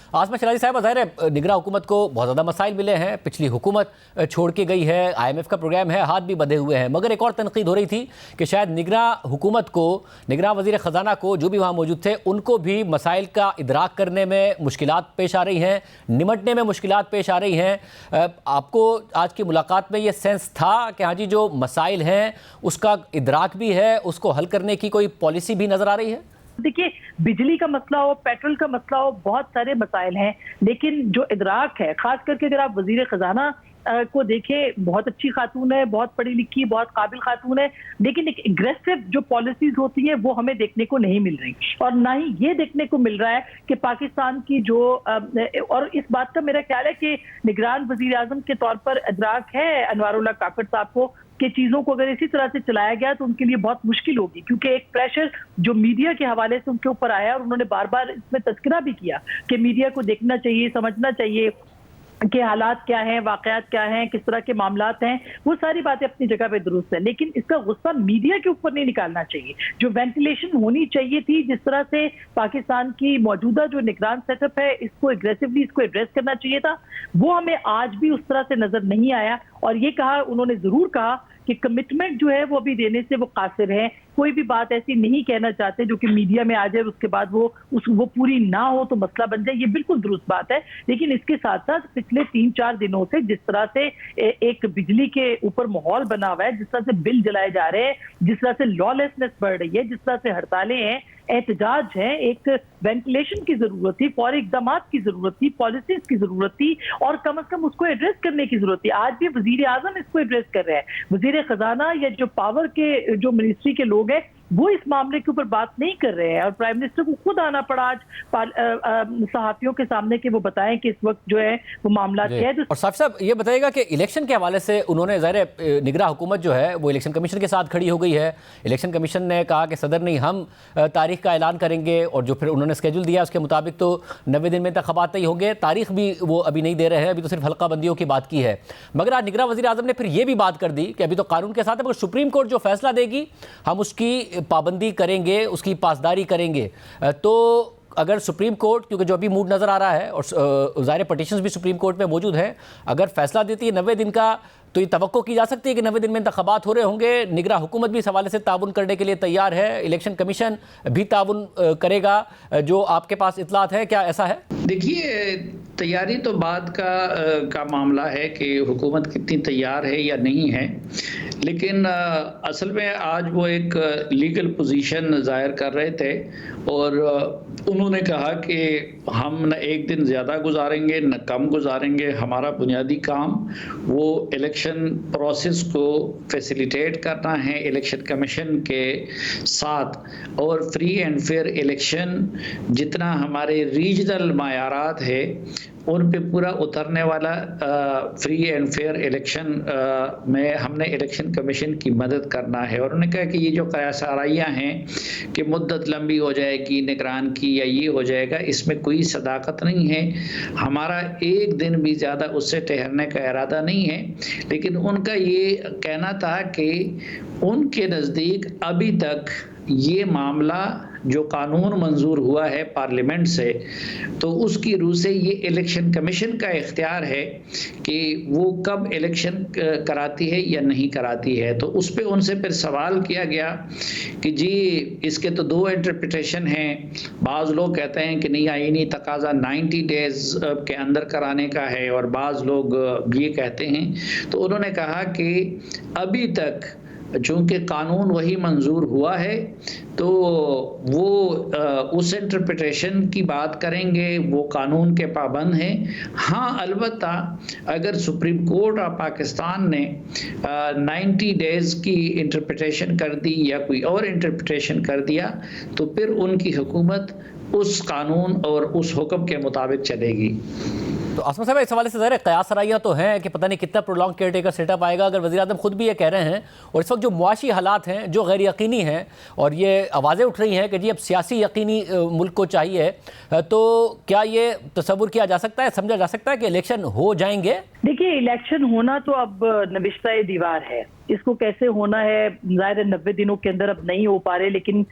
आसमा शराजी साहब, ज़ाहिर है निगरां हुकूमत को बहुत ज़्यादा मसाइल मिले हैं, पिछली हुकूमत छोड़ के गई है, IMF का प्रोग्राम है, हाथ भी बंधे हुए हैं, मगर एक और तनकीद हो रही थी कि शायद निगरां हुकूमत को, निगरां वज़ीर ख़जाना को, जो भी वहाँ मौजूद थे, उनको भी मसाइल का इदराक करने में मुश्किलात पेश आ रही हैं, निमटने में मुश्किलात पेश आ रही हैं। आपको आज की मुलाकात में ये सेंस था कि हाँ जी, जो मसाइल हैं उसका इदराक भी है, उसको हल करने की कोई पॉलिसी भी नज़र आ रही है? देखिए, बिजली का मसला हो, पेट्रोल का मसला हो, बहुत सारे मसाइल हैं, लेकिन जो इदराक है, खास करके अगर आप वजीर खजाना को देखें, बहुत अच्छी खातून है, बहुत पढ़ी लिखी, बहुत काबिल खातून है, लेकिन एक एग्रेसिव जो पॉलिसीज होती हैं वो हमें देखने को नहीं मिल रही, और ना ही ये देखने को मिल रहा है कि पाकिस्तान की जो और इस बात का मेरा ख्याल है कि निगरान वजीर आजम के तौर पर इदराक है अनवारुल्लाह काकड़ साहब को कि चीज़ों को अगर इसी तरह से चलाया गया तो उनके लिए बहुत मुश्किल होगी, क्योंकि एक प्रेशर जो मीडिया के हवाले से उनके ऊपर आया, और उन्होंने बार बार इसमें तज़किरा भी किया कि मीडिया को देखना चाहिए, समझना चाहिए कि हालात क्या हैं, वाक़यात क्या हैं, किस तरह के मामलात हैं, वो सारी बातें अपनी जगह पे दुरुस्त है, लेकिन इसका गुस्सा मीडिया के ऊपर नहीं निकालना चाहिए। जो वेंटिलेशन होनी चाहिए थी, जिस तरह से पाकिस्तान की मौजूदा जो निगरान सेटअप है, इसको एग्रेसिवली इसको एड्रेस करना चाहिए था, वो हमें आज भी उस तरह से नजर नहीं आया। और ये कहा, उन्होंने जरूर कहा कि कमिटमेंट जो है वो अभी देने से वो कासिर है, कोई भी बात ऐसी नहीं कहना चाहते जो कि मीडिया में आ जाए, उसके बाद वो पूरी ना हो तो मसला बन जाए, ये बिल्कुल दुरुस्त बात है। लेकिन इसके साथ साथ पिछले 3-4 दिनों से जिस तरह से एक बिजली के ऊपर माहौल बना हुआ है, जिस तरह से बिल जलाए जा रहे हैं, जिस तरह से लॉलेसनेस बढ़ रही है, जिस तरह से हड़तालें हैं, एहतजाज है, एक वेंटिलेशन की जरूरत थी, फौरी इकदाम की जरूरत थी, पॉलिसीज की जरूरत थी, और कम से कम उसको एड्रेस करने की जरूरत थी। आज भी वजीर आजम इसको एड्रेस कर रहे हैं, वजीर खजाना या जो पावर के जो मिनिस्ट्री के लोग हैं वो इस मामले के ऊपर बात नहीं कर रहे हैं, और प्राइम मिनिस्टर को खुद आना पड़ा आज सहाफियों के सामने कि वो बताएं कि इस वक्त जो है वो मामला क्या है। और साहब ये बताइएगा कि इलेक्शन के हवाले से उन्होंने, ज़ाहिर निगरां हुकूमत जो है वो इलेक्शन कमीशन के साथ खड़ी हो गई है, इलेक्शन कमीशन ने कहा कि सदर नहीं, हम तारीख का ऐलान करेंगे, और जो फिर उन्होंने स्केड्यूल दिया उसके मुताबिक तो 90 दिन में इंतखाबात तय होंगे, तारीख भी वो अभी नहीं दे रहे हैं, अभी तो सिर्फ हल्का बंदियों की बात की है। मगर आज निगरां वज़ीर आज़म ने फिर ये भी बात कर दी कि अभी तो कानून के साथ है, मगर सुप्रीम कोर्ट जो फैसला देगी हम उसकी पाबंदी करेंगे, उसकी पासदारी करेंगे। तो अगर सुप्रीम कोर्ट, क्योंकि जो अभी मूड नज़र आ रहा है और ज़ाहिर पटिशन्स भी सुप्रीम कोर्ट में मौजूद है, अगर फैसला देती है 90 दिन का, तो ये तवक्को की जा सकती है कि 90 दिन में इंतखाबात हो रहे होंगे। निगरां हुकूमत भी इस हवाले से ताउन करने के लिए तैयार है, इलेक्शन कमीशन भी ताउन करेगा, जो आपके पास इतलात है, क्या ऐसा है? देखिए, तैयारी तो बाद का मामला है कि हुकूमत कितनी तैयार है या नहीं है, लेकिन असल में आज वो एक लीगल पोजीशन ज़ाहिर कर रहे थे, और उन्होंने कहा कि हम न एक दिन ज़्यादा गुजारेंगे न कम गुजारेंगे, हमारा बुनियादी काम वो इलेक्शन प्रोसेस को फैसिलिटेट करना है इलेक्शन कमीशन के साथ, और फ्री एंड फेयर इलेक्शन जितना हमारे रीजनल मायारात है उन पे पूरा उतरने वाला फ्री एंड फेयर इलेक्शन में हमने इलेक्शन कमीशन की मदद करना है। और उन्होंने कहा कि ये जो कयास आराइयाँ हैं कि मुद्दत लंबी हो जाएगी निगरान की या ये हो जाएगा, इसमें कोई सदाकत नहीं है, हमारा एक दिन भी ज़्यादा उससे ठहरने का इरादा नहीं है। लेकिन उनका ये कहना था कि उनके नज़दीक अभी तक ये मामला जो कानून मंजूर हुआ है पार्लियामेंट से, तो उसकी रूह से ये इलेक्शन कमीशन का इख्तियार है कि वो कब इलेक्शन कराती है या नहीं कराती है। तो उस पर उनसे फिर सवाल किया गया कि जी इसके तो 2 इंटरप्रिटेशन हैं, बाज़ लोग कहते हैं कि नहीं, आईनी तकाजा 90 डेज के अंदर कराने का है, और बाज़ लोग ये कहते हैं। तो उन्होंने कहा कि अभी तक चूँकि कानून वही मंजूर हुआ है, तो वो उस इंटरप्रिटेशन की बात करेंगे, वो कानून के पाबंद हैं। हाँ, अलबत्ता अगर सुप्रीम कोर्ट ऑफ पाकिस्तान ने 90 डेज़ की इंटरप्रिटेशन कर दी या कोई और इंटरप्रिटेशन कर दिया, तो फिर उनकी हुकूमत उस कानून और उस हुक्म के मुताबिक चलेगी। तो आसमा साहब, इस हवाले से ज़रा कयास आराइयाँ तो हैं कि पता नहीं कितना प्रोलॉन्ग केयर टेकर सेटअप आएगा। अगर वज़ीर आज़म खुद भी ये कह रहे हैं, और इस वक्त जो मुआशी हालात हैं जो गैर यकीनी हैं, और ये आवाज़ें उठ रही हैं कि जी अब सियासी यकीनी मुल्क को चाहिए, तो क्या ये तसव्वुर किया जा सकता है, समझा जा सकता है कि इलेक्शन हो जाएंगे دیکھیے الیکشن ہونا تو اب نوشتہ دیوار ہے، اس کو کیسے ہونا ہے ظاہر 90 دنوں کے اندر اب نہیں ہو پا رہے، لیکن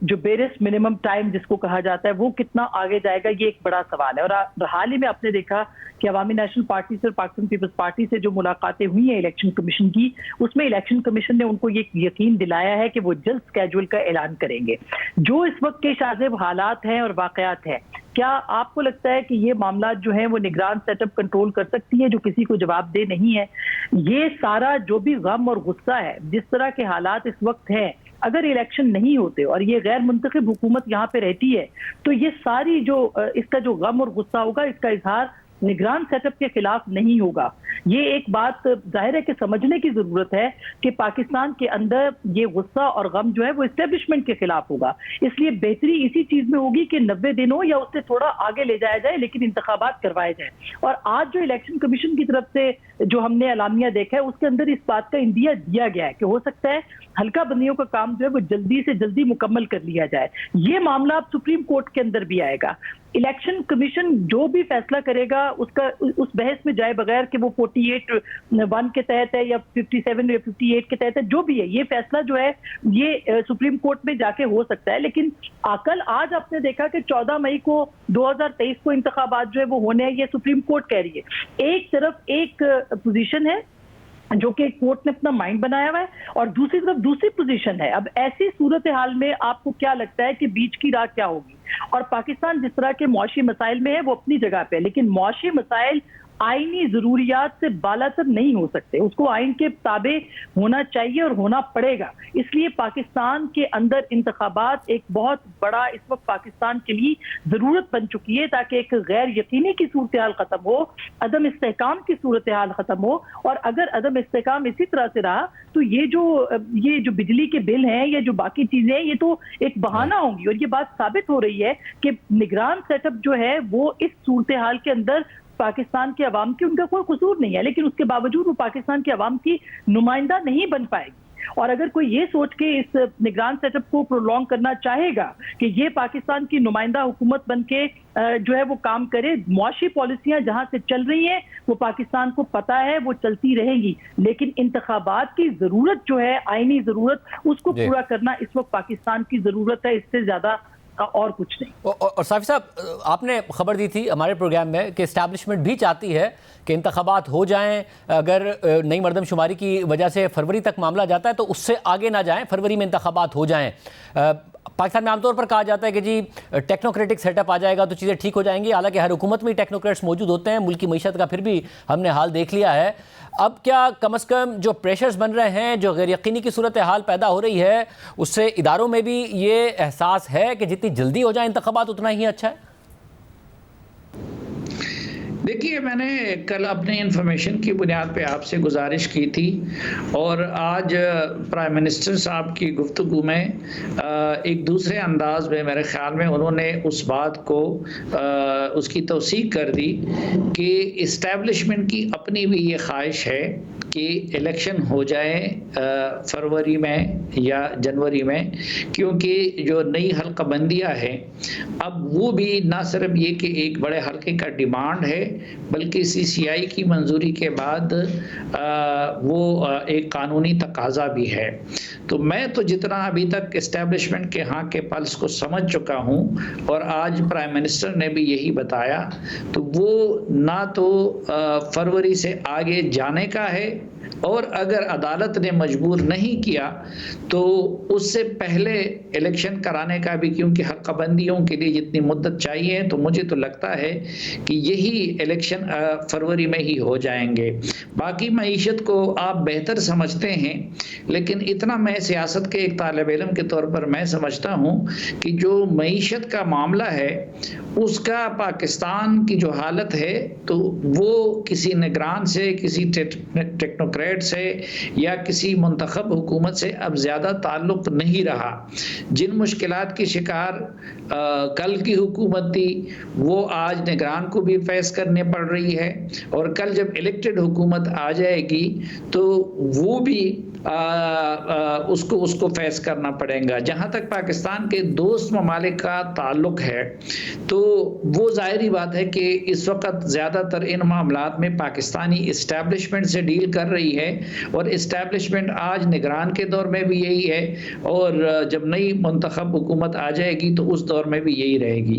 جو بیرسٹ منیمم ٹائم جس کو کہا جاتا ہے وہ کتنا آگے جائے گا، یہ ایک بڑا سوال ہے۔ اور حال ہی میں آپ نے دیکھا کہ عوامی نیشنل پارٹی سے اور پاکستان پیپلز پارٹی سے جو ملاقاتیں ہوئی ہیں الیکشن کمیشن کی، اس میں الیکشن کمیشن نے ان کو یہ یقین دلایا ہے کہ وہ جلد اسکیجول کا اعلان کریں گے۔ جو اس وقت کے شاذب حالات ہیں اور واقعات ہیں، کیا آپ کو لگتا ہے کہ یہ معاملات جو ہیں وہ نگران سیٹ اپ کنٹرول کر سکتی ہیں جو کسی کو جواب دہ نہیں ہے؟ یہ سارا جو بھی غم اور غصہ ہے، جس طرح کے حالات اس وقت ہیں، اگر الیکشن نہیں ہوتے اور یہ غیر منتخب حکومت یہاں پہ رہتی ہے تو یہ ساری جو اس کا جو غم اور غصہ ہوگا، اس کا اظہار نگران سیٹ اپ کے خلاف نہیں ہوگا۔ یہ ایک بات ظاہر ہے کہ سمجھنے کی ضرورت ہے کہ پاکستان کے اندر یہ غصہ اور غم جو ہے وہ اسٹیبلشمنٹ کے خلاف ہوگا، اس لیے بہتری اسی چیز میں ہوگی کہ 90 دنوں یا اس سے تھوڑا آگے لے جایا جائے لیکن انتخابات کروائے جائیں۔ اور آج جو الیکشن کمیشن کی طرف سے جو ہم نے اعلامیہ دیکھا ہے اس کے اندر اس بات کا اندیا دیا گیا ہے کہ ہو سکتا ہے حلقہ بندیوں کا کام جو ہے وہ جلدی سے جلدی مکمل کر لیا جائے۔ یہ معاملہ اب سپریم کورٹ کے اندر بھی آئے گا۔ الیکشن کمیشن جو بھی فیصلہ کرے گا اس بحث میں جائے بغیر کہ وہ 48(1) کے تحت ہے یا 57 یا 58 کے تحت ہے، جو بھی ہے یہ فیصلہ جو ہے یہ سپریم کورٹ میں جا کے ہو سکتا ہے۔ لیکن کل آج آپ نے دیکھا کہ 14 مئی کو 2023 کو انتخابات جو ہے وہ ہونے ہیں، یہ سپریم کورٹ کہہ رہی ہے۔ ایک طرف ایک پوزیشن ہے جو کہ کورٹ نے اپنا مائنڈ بنایا ہوا ہے اور دوسری طرف دوسری پوزیشن ہے۔ اب ایسی صورتحال میں آپ کو کیا لگتا ہے کہ بیچ کی راہ کیا ہوگی؟ اور پاکستان جس طرح کے معاشی مسائل میں ہے وہ اپنی جگہ پہ، لیکن معاشی مسائل آئینی ضروریات سے بالاتر نہیں ہو سکتے، اس کو آئین کے تابع ہونا چاہیے اور ہونا پڑے گا۔ اس لیے پاکستان کے اندر انتخابات ایک بہت بڑا اس وقت پاکستان کے لیے ضرورت بن چکی ہے تاکہ ایک غیر یقینی کی صورتحال ختم ہو، عدم استحکام کی صورتحال ختم ہو۔ اور اگر عدم استحکام اسی طرح سے رہا تو یہ جو بجلی کے بل ہیں یا جو باقی چیزیں ہیں یہ تو ایک بہانہ ہوں گی، اور یہ بات ثابت ہو رہی ہے کہ نگران سیٹ اپ جو ہے وہ اس صورتحال کے اندر پاکستان کے عوام کی ان کا کوئی قصور نہیں ہے، لیکن اس کے باوجود وہ پاکستان کے عوام کی نمائندہ نہیں بن پائے گی۔ اور اگر کوئی یہ سوچ کے اس نگران سیٹ اپ کو پرولونگ کرنا چاہے گا کہ یہ پاکستان کی نمائندہ حکومت بن کے جو ہے وہ کام کرے، معاشی پالیسیاں جہاں سے چل رہی ہیں وہ پاکستان کو پتہ ہے وہ چلتی رہیں گی، لیکن انتخابات کی ضرورت جو ہے، آئینی ضرورت، اس کو پورا کرنا اس وقت پاکستان کی ضرورت ہے، اس سے زیادہ اور کچھ نہیں۔ اور صافی صاحب، آپ نے خبر دی تھی ہمارے پروگرام میں کہ اسٹیبلشمنٹ بھی چاہتی ہے کہ انتخابات ہو جائیں، اگر نئی مردم شماری کی وجہ سے فروری تک معاملہ جاتا ہے تو اس سے آگے نہ جائیں، فروری میں انتخابات ہو جائیں۔ پاکستان میں عام طور پر کہا جاتا ہے کہ جی ٹیکنوکریٹک سیٹ اپ آ جائے گا تو چیزیں ٹھیک ہو جائیں گی، حالانکہ ہر حکومت میں ٹیکنوکریٹس موجود ہوتے ہیں، ملک کی معیشت کا پھر بھی ہم نے حال دیکھ لیا ہے۔ اب کیا کم از کم جو پریشرز بن رہے ہیں، جو غیر یقینی کی صورتحال پیدا ہو رہی ہے، اس سے اداروں میں بھی یہ احساس ہے کہ جتنی جلدی ہو جائیں انتخابات اتنا ہی اچھا ہے؟ دیکھیے، میں نے کل اپنی انفارمیشن کی بنیاد پہ آپ سے گزارش کی تھی اور آج پرائم منسٹر صاحب کی گفتگو میں ایک دوسرے انداز میں میرے خیال میں انہوں نے اس بات کو اس کی توثیق کر دی کہ اسٹیبلشمنٹ کی اپنی بھی یہ خواہش ہے کہ الیکشن ہو جائے فروری میں یا جنوری میں، کیونکہ جو نئی حلقہ بندیاں ہیں اب وہ بھی نہ صرف یہ کہ ایک بڑے حلقے کا ڈیمانڈ ہے بلکہ CCI کی منظوری کے بعد وہ ایک قانونی تقاضا بھی ہے۔ تو میں تو جتنا ابھی تک اسٹیبلشمنٹ کے ہاں کے پلس کو سمجھ چکا ہوں اور آج پرائم منسٹر نے بھی یہی بتایا، تو وہ نہ تو فروری سے آگے جانے کا ہے، اور اگر عدالت نے مجبور نہیں کیا تو اس سے پہلے الیکشن کرانے کا بھی، کیونکہ حلقہ بندیوں کے لیے جتنی مدت چاہیے تو مجھے تو لگتا ہے کہ یہی الیکشن فروری میں ہی ہو جائیں گے۔ باقی معیشت کو آپ بہتر سمجھتے ہیں، لیکن اتنا میں سیاست کے ایک طالب علم کے طور پر میں سمجھتا ہوں کہ جو معیشت کا معاملہ ہے اس کا پاکستان کی جو حالت ہے تو وہ کسی نگران سے، کسی ٹیکنوکریٹ سے یا کسی منتخب حکومت سے اب زیادہ تعلق نہیں رہا۔ جن مشکلات کی شکار کل کی حکومت تھی وہ آج نگران کو بھی فیس کرنے پڑ رہی ہے، اور کل جب الیکٹڈ حکومت آ جائے گی تو وہ بھی اس کو فیس کرنا پڑے گا. جہاں تک پاکستان کے دوست ممالک کا تعلق ہے تو وہ ظاہری بات ہے کہ اس وقت زیادہ تر ان معاملات میں پاکستانی اسٹیبلشمنٹ سے ڈیل کر رہی ہے، اور اسٹیبلشمنٹ آج نگران کے دور میں بھی یہی ہے، اور جب نئی منتخب حکومت آ جائے گی تو اس دور میں بھی یہی رہے گی.